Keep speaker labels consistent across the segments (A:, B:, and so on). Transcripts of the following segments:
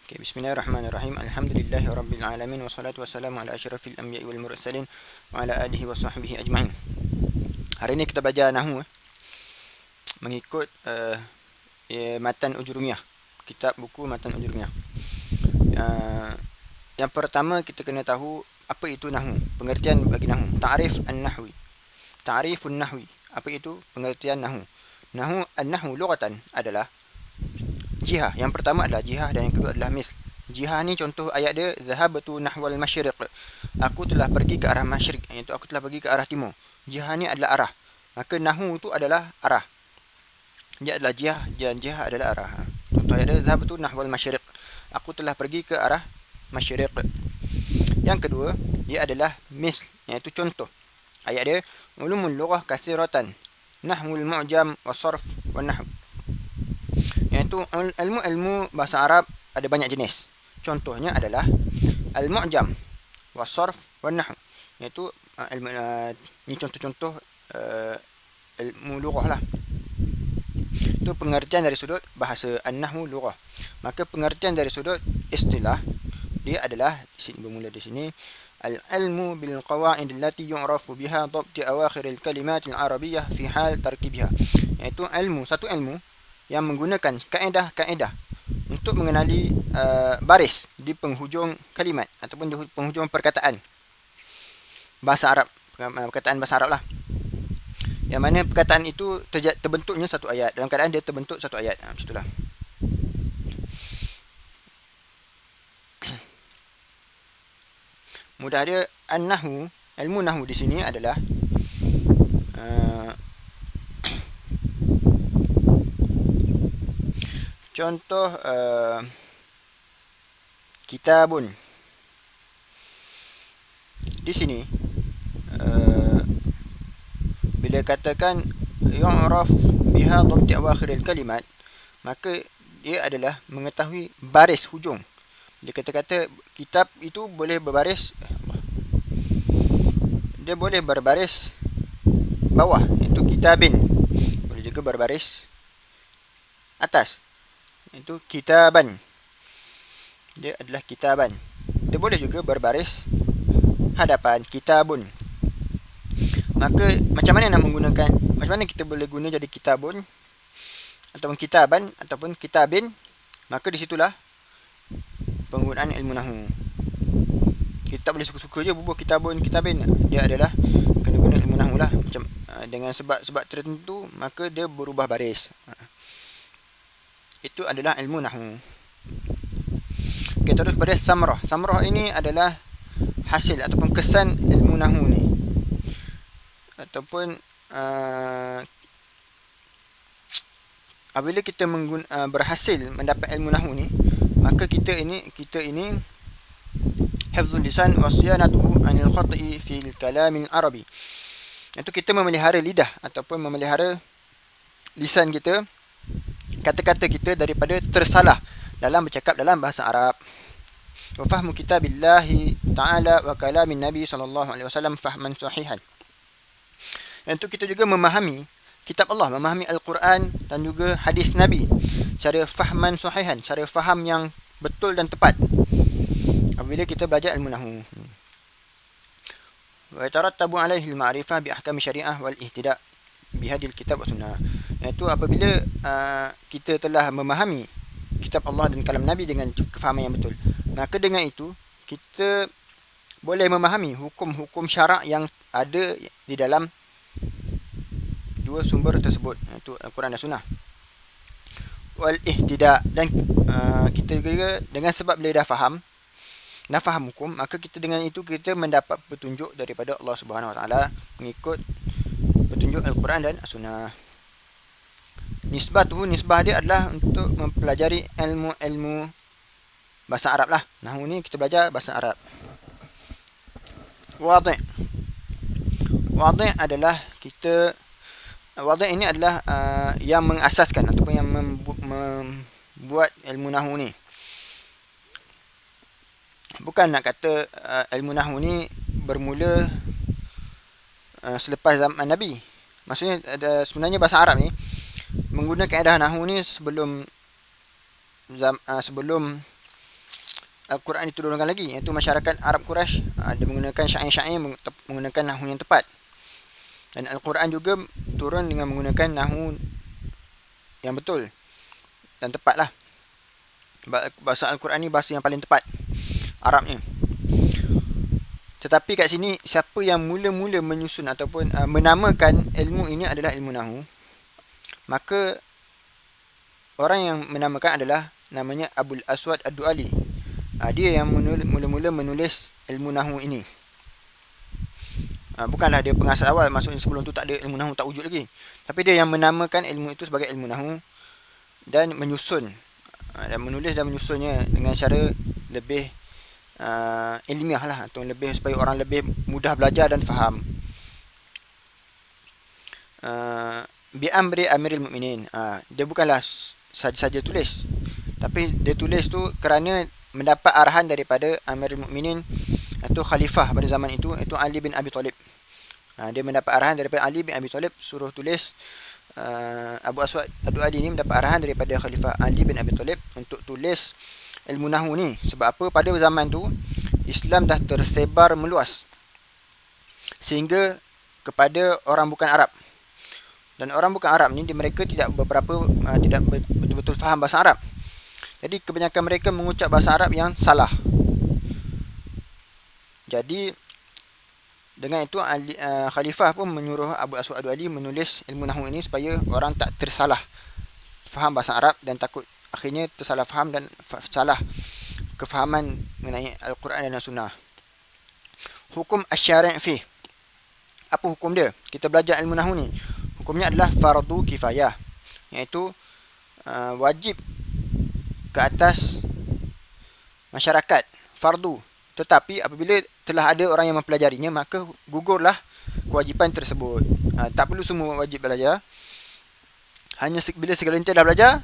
A: Okay, bismillahirrahmanirrahim. Alhamdulillahi rabbil alamin wassalatu wassalamu ala asyrafil anbiya'i wal mursalin wa ala alihi wa sahbihi ajma'in. Hari ini kita belajar nahwu mengikut matan ujurumiyah. Kitab buku matan ujurumiyah. Yang pertama kita kena tahu apa itu nahwu. Pengertian bagi nahwu. Ta'rif an-nahwi. Ta'rifun nahwi. Apa itu pengertian nahwu? An-nahwu lughatan adalah jihah. Yang pertama adalah jihah dan yang kedua adalah misl. Jihah ni contoh ayat dia, zahabtu nahwal masyriq. Aku telah pergi ke arah masyriq, iaitu aku telah pergi ke arah timur. Jihah ni adalah arah. Maka nahwu itu adalah arah. Dia adalah jihah dan jihah adalah arah. Contoh ayat dia, zahabtu nahwal masyriq. Aku telah pergi ke arah masyriq. Yang kedua, dia adalah misl, iaitu contoh. Ayat dia, ulumul lughah katsiratan. Nahwul mu'jam wa sarf wa nahw. Iaitu ilmu bahasa Arab ada banyak jenis. Contohnya adalah al-mu'jam wa sarf wa nahw. Iaitu ni contoh-contoh ilmu lughah lah. Itu pengertian dari sudut bahasa an-nahwu lughah. Maka pengertian dari sudut istilah dia adalah di sini, bermula di sini, al-ilmu bil qawaid allati yu'rafu biha dhabt awakhir al-kalimat al-arabiyyah fi hal tarkibiha. Iaitu satu ilmu yang menggunakan kaedah-kaedah untuk mengenali baris di penghujung kalimat ataupun di penghujung perkataan bahasa Arab, perkataan bahasa Arab lah. Yang mana perkataan itu terbentuknya satu ayat, dalam keadaan dia terbentuk satu ayat. Macam itulah. Mudah dia an-nahwu, ilmu nahwu di sini adalah contoh kitabun. Di sini bila katakan yu'raf biha dhabt awakhir al-kalimat, maka dia adalah mengetahui baris hujung. Bila kata-kata kitab itu boleh berbaris, dia boleh berbaris bawah, itu kitabin. Boleh juga berbaris atas, itu kitaban. Dia adalah kitaban. Dia boleh juga berbaris hadapan, kitabun. Maka macam mana kita boleh guna jadi kitabun ataupun kitaban ataupun kitabin? Maka di situlah penggunaan ilmu nahwu. Kita boleh suka-suka je bubuh kitabun, kitabin. Dia adalah kena guna ilmu nahwu lah. Macam dengan sebab tertentu maka dia berubah baris. Itu adalah ilmu nahwu. Kita terus pada samrah. Samrah ini adalah hasil ataupun kesan ilmu nahwu ni. Ataupun apabila kita berhasil mendapat ilmu nahwu ni, maka kita ini hifzul lisan wa siyanatuhu anil khata'i fil kalam al-arabi. Itu kita memelihara lidah ataupun memelihara lisan kita, kata-kata kita daripada tersalah dalam bercakap dalam bahasa Arab. Wa fahmu kitabillahi ta'ala wa kalamin nabi sallallahu alaihi wasallam fahman sahihan. Untuk kita juga memahami kitab Allah, memahami Al-Quran dan juga hadis Nabi secara fahman sahihan, secara faham yang betul dan tepat apabila kita belajar ilmu nahwu. Wa yatarattabu alaihi al-ma'rifah bi ahkam syariah wal ihtida' bi hadil kitab wa sunnah. Iaitu apabila kita telah memahami kitab Allah dan kalam Nabi dengan kefahaman yang betul, maka dengan itu kita boleh memahami hukum-hukum syarak yang ada di dalam dua sumber tersebut, iaitu Al-Quran dan Sunnah. Wal ihtida', dan kita juga dengan sebab bila dah faham hukum, maka kita dengan itu kita mendapat petunjuk daripada Allah Subhanahu Wa Taala mengikut petunjuk Al-Quran dan Sunnah. Nisbah dia adalah untuk mempelajari ilmu bahasa Arab lah. Nahwu ni kita belajar bahasa Arab. Wadih adalah wadih ini adalah yang mengasaskan ataupun yang membuat ilmu nahwu ni. Bukan nak kata ilmu nahwu ni bermula selepas zaman Nabi. Maksudnya sebenarnya bahasa Arab ni menggunakan kaedah nahwu ni sebelum Al-Quran diturunkan lagi, iaitu masyarakat Arab Quraisy, dia menggunakan syair-syair, menggunakan nahwu yang tepat. Dan Al-Quran juga turun dengan menggunakan nahwu yang betul dan tepat lah. Bahasa Al-Quran ni bahasa yang paling tepat Arabnya. Tetapi kat sini, siapa yang mula-mula menyusun ataupun menamakan ilmu ini adalah ilmu nahwu, maka orang yang menamakan adalah namanya Abul Aswad Ad-Du'ali. Dia yang mula-mula menulis ilmu nahwu ini. Bukanlah dia pengasas awal, maksudnya sebelum tu tak ada ilmu nahwu, tak wujud lagi. Tapi dia yang menamakan ilmu itu sebagai ilmu nahwu dan menyusun dan menulis dan menyusunnya dengan cara lebih ilmiah lah, atau lebih supaya orang lebih mudah belajar dan faham. Bi amri amiril mukminin. Dia bukanlah saja tulis, tapi dia tulis tu kerana mendapat arahan daripada Amirul Mukminin atau khalifah pada zaman itu, iaitu Ali bin Abi Talib. Dia mendapat arahan daripada Ali bin Abi Talib suruh tulis. Abu Aswad Ad-Du'ali ni mendapat arahan daripada khalifah Ali bin Abi Talib untuk tulis ilmu nahwu ni. Sebab apa? Pada zaman tu Islam dah tersebar meluas sehingga kepada orang bukan Arab. Dan orang bukan Arab ni mereka tidak betul-betul faham bahasa Arab. Jadi kebanyakan mereka mengucap bahasa Arab yang salah. Jadi dengan itu khalifah pun menyuruh Abu Aswad Ad-Du'ali menulis ilmu nahwu ini supaya orang tak tersalah faham bahasa Arab dan takut akhirnya tersalah faham dan salah kefahaman mengenai Al-Quran dan Sunnah. Hukum asy-syari' fi. Apa hukum dia? Kita belajar ilmu nahwu ni. Hukumnya adalah fardu kifayah, iaitu wajib ke atas masyarakat, fardu. Tetapi apabila telah ada orang yang mempelajarinya, maka gugurlah kewajipan tersebut. Tak perlu semua wajib belajar. Hanya bila segelintir dah belajar,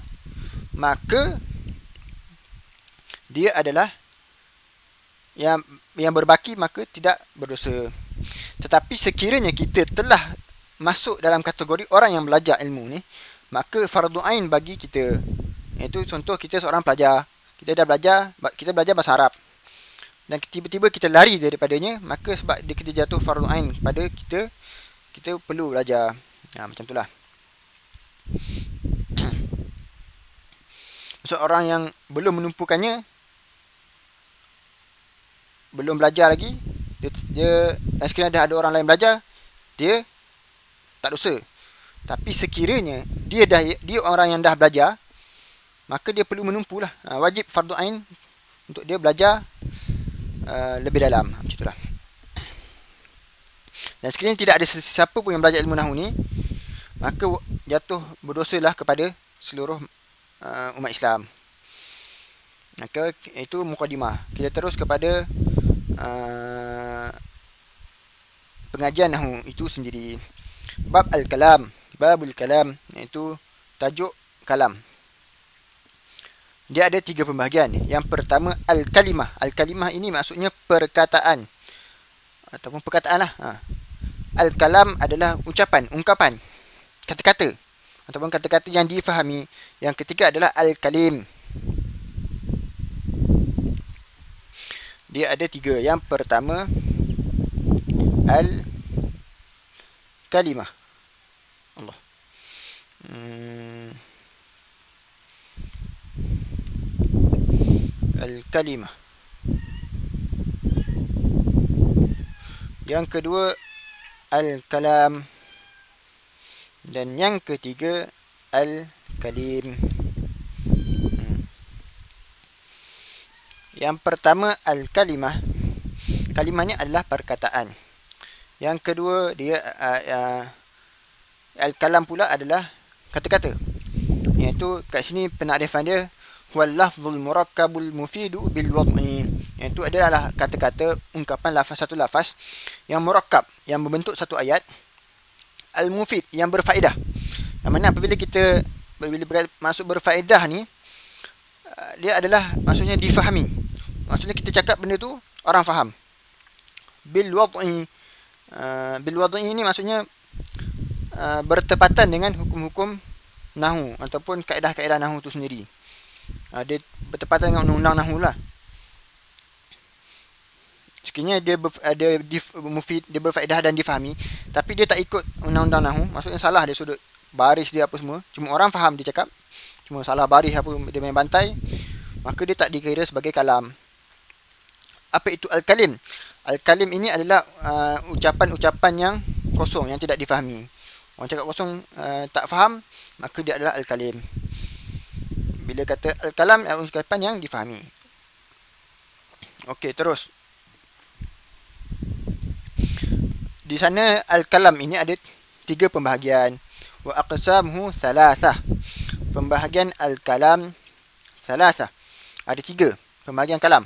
A: maka dia adalah yang berbaki, maka tidak berdosa. Tetapi sekiranya kita telah masuk dalam kategori orang yang belajar ilmu ni, maka fardu ain bagi kita. Iaitu contoh, kita seorang pelajar, kita belajar bahasa Arab dan tiba-tiba kita lari daripadanya, maka sebab kita jatuh fardu ain pada kita perlu belajar. Macam itulah. Maksud orang yang belum menumpukannya, belum belajar lagi, dia dan sekiranya ada orang lain belajar, dia tak dosa. Tapi sekiranya dia orang yang dah belajar, maka dia perlu menumpulah. Wajib fardu ain untuk dia belajar lebih dalam. Macam itulah. Dan sekiranya tidak ada siapa pun yang belajar ilmu nahwu ni, maka jatuh berdosalah kepada seluruh umat Islam. Maka itu mukadimah. Kita terus kepada pengajian nahwu itu sendiri. Bab al-kalam, babul kalam, iaitu tajuk kalam. Dia ada 3 pembahagian. Yang pertama al-kalimah. Al-kalimah ini maksudnya perkataan ataupun perkataan lah. Al-kalam adalah ucapan, ungkapan, kata-kata ataupun kata-kata yang difahami. Yang ketiga adalah al-kalim. Dia ada 3. Yang pertama al-kalimah. Allah. Al-kalimah. Yang kedua al-kalam. Dan yang ketiga al-kalim. Yang pertama al-kalimah. Kalimahnya adalah perkataan. Yang kedua dia al-kalam pula adalah kata-kata. Iaitu kat sini penakrifan dia wal lafzul murakkabul mufidu bil wad'i. Iaitu adalah kata-kata, ungkapan, lafaz, satu lafaz yang murakkab, yang membentuk satu ayat, al-mufid, yang berfaedah. Yang mana apabila kita masuk berfaedah ni, dia adalah maksudnya difahami. Maksudnya kita cakap benda tu orang faham. Bil wad'i. Bil wad'i ini maksudnya bertepatan dengan hukum-hukum nahwu ataupun kaedah-kaedah nahwu itu sendiri. Dia bertepatan dengan undang-undang nahwu lah. sekiranya mufid, dia berfaedah dan difahami, tapi dia tak ikut undang-undang nahwu, maksudnya salah dia sudut baris dia apa semua, cuma orang faham dia cakap, cuma salah baris apa dia main bantai, maka dia tak dikira sebagai kalam. Apa itu al-kalim? Al-kalim ini adalah ucapan-ucapan yang kosong, yang tidak difahami. Orang cakap kosong, tak faham, maka dia adalah al-kalim. Bila kata al-kalam, ucapan yang difahami. Okey, terus. Di sana al-kalam ini ada 3 pembahagian. Wa aqsamuhu thalathah. Pembahagian al-kalam thalathah. Ada 3 pembahagian kalam.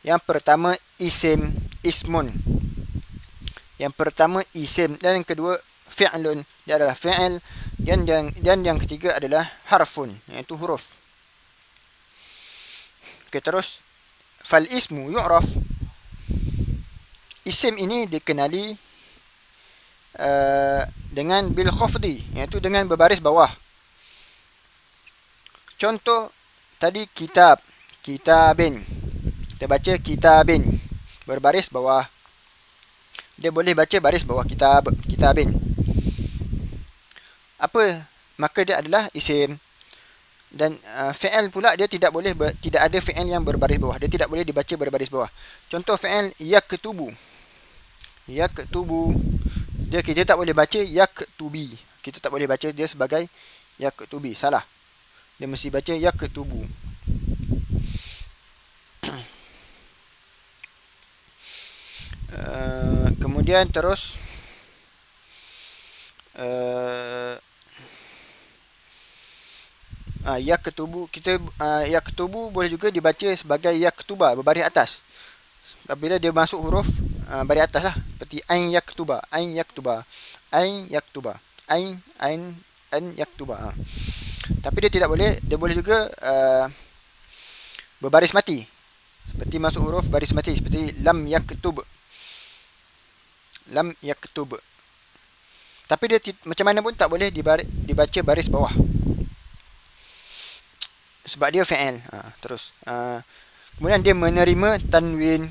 A: Yang pertama ismun. Yang pertama isim, dan yang kedua fi'lun, dia adalah fi'il, dan yang ketiga adalah harfun, iaitu huruf. Okey, terus fal ismu yu'raf. Isim ini dikenali dengan bil khafdi, iaitu dengan berbaris bawah. Contoh tadi kitab, kitabin. Kita baca kitabin, berbaris bawah. Dia boleh baca baris bawah kitab, kitabin. Apa? Maka dia adalah isim. Dan fi'il pula dia tidak boleh tidak ada fi'il yang berbaris bawah. Dia tidak boleh dibaca berbaris bawah. Contoh fi'il yaktubu. Yaktubu. Kita tak boleh baca yaktubi. Kita tak boleh baca dia sebagai yaktubi. Salah. Dia mesti baca yaktubu. Kemudian terus yaktubu, kita yaktubu boleh juga dibaca sebagai yaktuba, berbaris atas. Apabila dia masuk huruf baris atas lah, seperti ain yaktuba, ain yaktuba, ain yaktuba, ain yaktuba. Tapi dia tidak boleh, dia boleh juga berbaris mati, seperti masuk huruf baris mati, seperti lam yaktub, lam yaktub. Tapi dia macam mana pun tak boleh dibaca baris bawah, sebab dia fi'il. Terus kemudian dia menerima tanwin.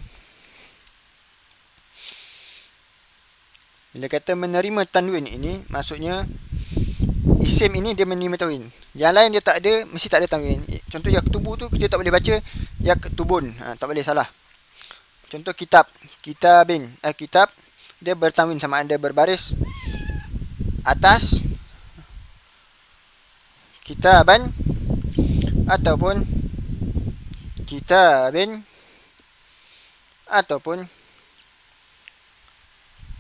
A: Bila kata menerima tanwin ini, maksudnya isim ini dia menerima tanwin. Yang lain dia tak ada, mesti tak ada tanwin. Contoh yaktubu tu kita tak boleh baca yaktubun, tak boleh, salah. Contoh kitab, kitabin, kitab, dia bertanwin, sama ada berbaris atas kitaban ataupun kitabin ataupun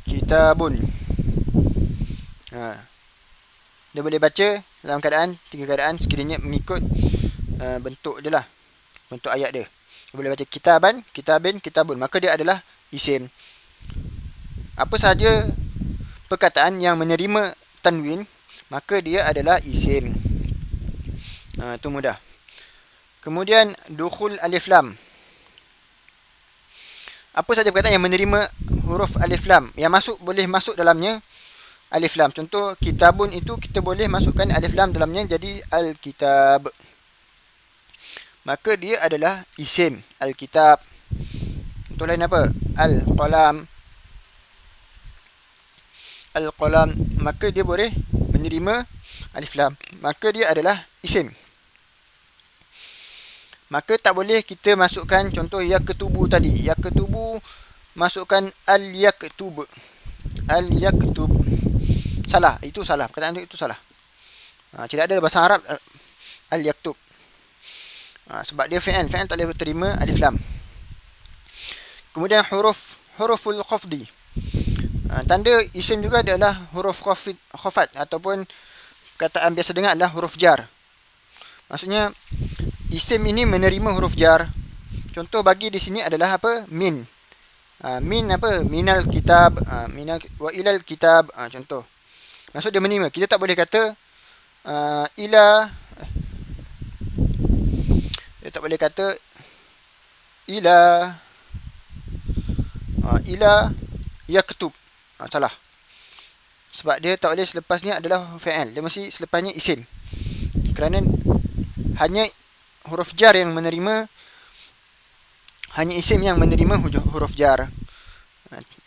A: kitabun. Dia boleh baca dalam keadaan 3 keadaan sekiranya mengikut bentuk dia lah, bentuk ayat dia. Dia boleh baca kitaban, kitabin, kitabun, maka dia adalah isim. Apa sahaja perkataan yang menerima tanwin, maka dia adalah isim. Itu mudah. Kemudian dukhul alif lam. Apa sahaja perkataan yang menerima huruf alif lam, yang boleh masuk dalamnya alif lam. Contoh kitabun itu kita boleh masukkan alif lam dalamnya jadi al-kitab, maka dia adalah isim al-kitab. Contoh lain apa? Al-qalam, al-qalam, maka dia boleh menerima alif lam, maka dia adalah isim. Maka tak boleh kita masukkan contoh yaktubu tadi. Yaktubu masukkan al-yaktub. Al-yaktub. Salah, itu salah. Perkataan itu salah. Tidak ada bahasa Arab al-yaktub. Sebab dia fi'il. Fi'il tak boleh terima alif lam. Kemudian huruful khafdi. Tanda isim juga adalah huruf khafat ataupun kataan biasa dengar adalah huruf jar. Maksudnya isim ini menerima huruf jar. Contoh bagi di sini adalah apa? Min. Min apa? Minal kitab, minal wa ilal kitab. Contoh. Maksud dia menerima. Kita tak boleh kata ila. Dia tak boleh kata ila. Ila yaktub. Salah. Sebab dia tak boleh selepasnya adalah fi'il. Dia mesti selepasnya isim. Kerana hanya huruf jar yang menerima, hanya isim yang menerima huruf jar.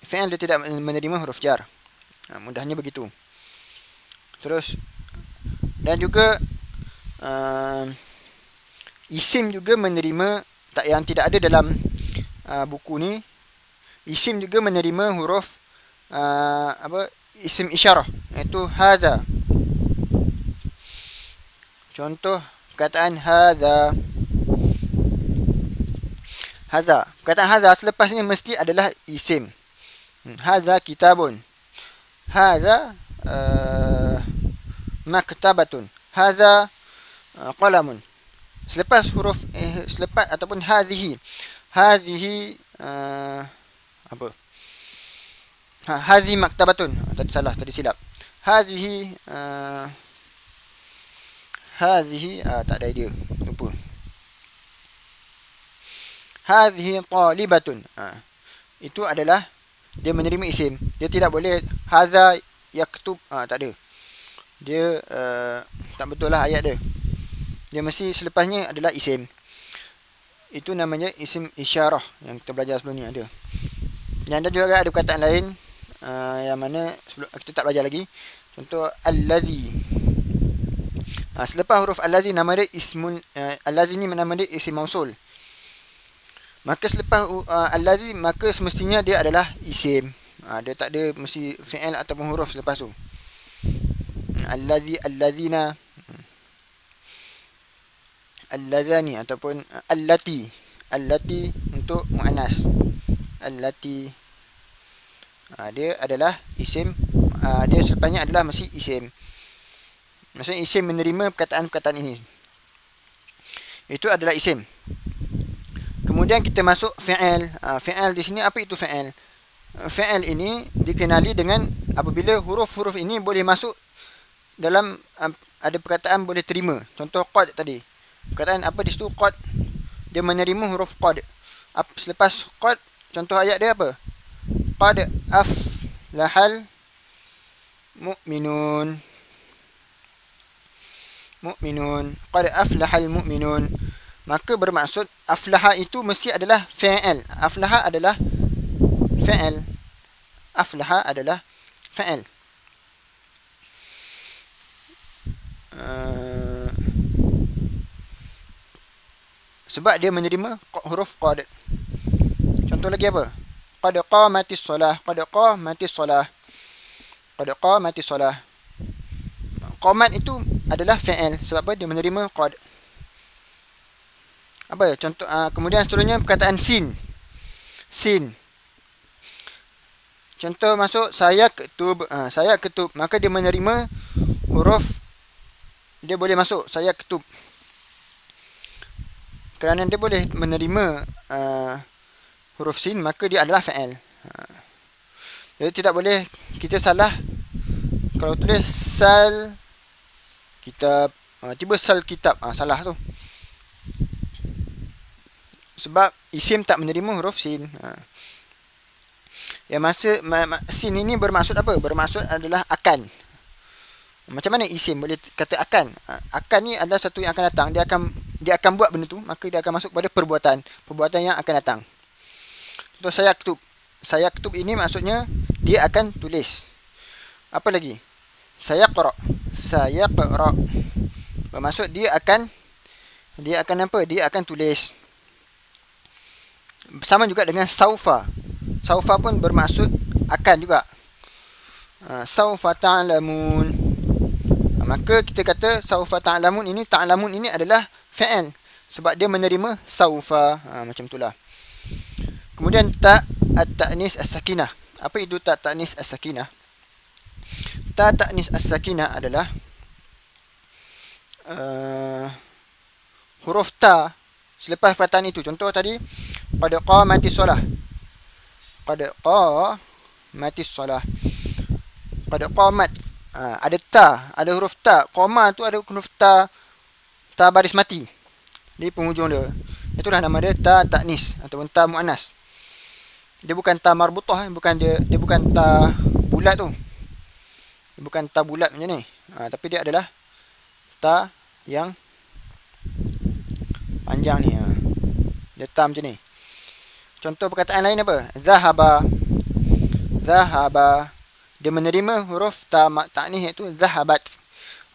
A: Fi'il dia tidak menerima huruf jar. Mudahnya begitu. Terus dan juga isim juga menerima yang tidak ada dalam buku ni. Isim juga menerima huruf isim isyarah, iaitu hadza. Contoh perkataan hadza. Hadza. Perkataan hadza selepasnya mesti adalah isim. Hadza kitabun. Hadza maktabatun. Hadza qalamun. Selepas huruf selepas ataupun hadhihi. Hadhihi apa? Hadhihi maktabatun. Tadi salah, tadi silap. Hadhihi hadhihi tak ada idea, lupa. Hadhihi talibatun. Itu adalah dia menerima isim. Dia tidak boleh hadza yaktub, tak ada. Dia tak betul lah ayat dia. Dia mesti selepasnya adalah isim. Itu namanya isim isyarah yang kita belajar sebelum ni ada. Dan ada juga ada perkataan lain yang mana kita tak belajar lagi. Contoh allazi. Selepas huruf allazi nama dia ismun, allazi ni nama dia isim mausul. Maka selepas allazi maka semestinya dia adalah isim. Dia tak ada mesti fi'il ataupun huruf selepas tu. Allazi, allazina, allazani ataupun allati. Allati untuk muannas. Allati dia adalah isim. Dia selepasnya adalah mesti isim. Maksudnya isim menerima perkataan-perkataan ini. Itu adalah isim. Kemudian kita masuk fi'il. Fi'il di sini apa itu fi'il? Fi'il ini dikenali dengan apabila huruf-huruf ini boleh masuk dalam ada perkataan boleh terima. Contoh qad tadi. Perkataan apa di situ qad? Dia menerima huruf qad. Selepas qad, contoh ayat dia apa? Qad aflahal mu'minun. Mu'minun. Qad aflahal mu'minun. Maka bermaksud aflaha itu mesti adalah fi'il. Aflaha adalah fi'il. Aflaha adalah fi'il. Sebab dia menerima huruf qad. Contoh lagi apa? Qad qamatis solah. Qad qamatis solah. Qad qamatis solah. Qamat itu adalah fi'il. Sebab apa? Dia menerima qad. Apa contoh? Kemudian seterusnya perkataan sin. Sin. Contoh masuk saya ketub. Saya ketub. Maka dia menerima huruf. Dia boleh masuk saya ketub. Kerana dia boleh menerima huruf sin, maka dia adalah fa'il. Jadi tidak boleh kita salah kalau tulis sal kitab, tiba sal kitab, salah tu. Sebab isim tak menerima huruf sin. Yang sin ini bermaksud apa? Bermaksud adalah akan. Macam mana isim boleh kata akan? Akan ni adalah satu yang akan datang. Dia akan buat benda tu, maka dia akan masuk pada perbuatan. Perbuatan yang akan datang. Contoh saya ketub. Saya ketub ini maksudnya dia akan tulis. Apa lagi? Saya qara. Saya qara. Bermaksud dia akan apa? Dia akan tulis. Sama juga dengan saufa. Saufa pun bermaksud akan juga. Saufa ta'lamun. Maka kita kata saufa ta'lamun ini, ta'lamun ini adalah fi'il. Sebab dia menerima saufa. Macam itulah. Kemudian ta at-ta'nis as-sakinah. Apa itu ta ta'nis as-sakinah? Ta ta'nis as-sakinah adalah huruf ta selepas perkataan itu. Contoh tadi qad qamatis solah. Qad qamatis solah. Qad qamat. Ada ta, ada huruf ta. Qama tu ada huruf ta, ta baris mati di penghujung dia. Itulah nama dia ta ta'nis ataupun ta muannas. Dia bukan ta marbutah, dia bukan ta bulat tu. Dia bukan ta bulat macam ni. Tapi dia adalah ta yang panjang ni. Dia ta macam ni. Contoh perkataan lain apa? Zahaba. Zahaba. Dia menerima huruf ta ta'nih iaitu zahabat.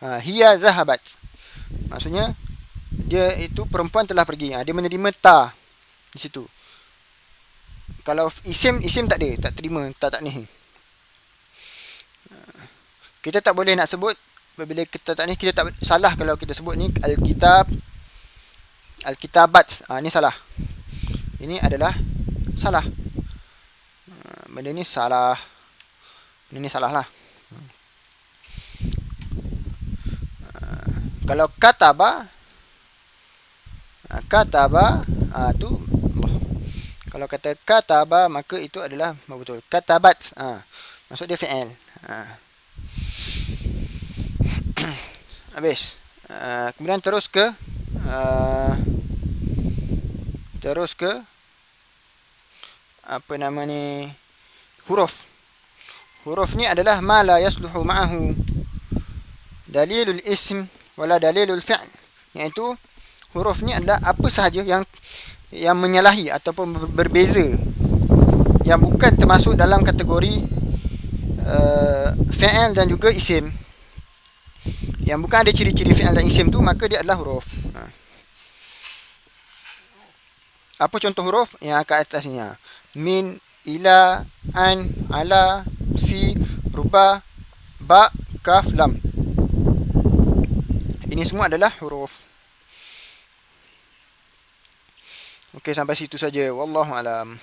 A: Hiya zahabat. Maksudnya dia itu perempuan telah pergi. Dia menerima ta di situ. Kalau isim tak ada, tak terima ta ta'nih. Kita tak boleh nak sebut bila kita ta'nih, kita tak salah kalau kita sebut ni al-kitab, al-kitabat. Ni salah. Ini adalah salah. Benda ni salah. Ini salah lah. Kalau kataba, tu Allah. Kalau kata kataba, maka itu adalah betul. Katabat, maksud dia fi'il. Habis. Kemudian terus ke apa nama ni, huruf. Huruf ni adalah ma la yasluhu ma'ahu dalilul ism wala dalilul fi'l. Iaitu huruf ni adalah apa sahaja yang menyalahi ataupun berbeza, yang bukan termasuk dalam kategori fi'il dan juga isim. Yang bukan ada ciri-ciri fi'il dan isim tu, maka dia adalah huruf. Apa contoh huruf yang kat atas ni? Min, ila, an, ala, fi, ruba, ba, kaf, lam. Ini semua adalah huruf. Okey, sampai situ saja. Wallahu alam.